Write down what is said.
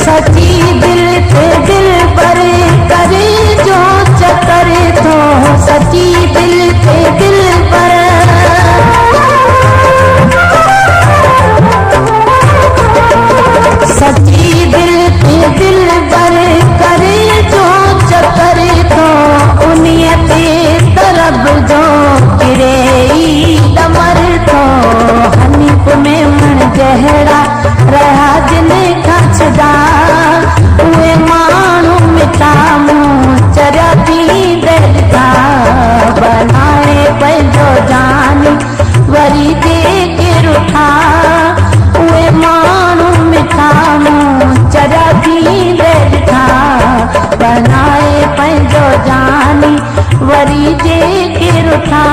सची दिल ते दिल पर करे जो चकर थो सची दिल ते दिल पर सची दिल ते दिल पर करे जो चकर थो उन्हीअ ते तरब जो गिरे दमर थो हनीफ में वण जहिड़ा रहा जिन खां छॾा उहे माण्हू मिठा मूं चरिया थी दिलि था बनाए पंहिंजो जानी वरी दे के रुठा उहे माण्हू मिठा मूं चरिया थी दिलि था बनाए पंहिंजो जानी वरी दे के रुठा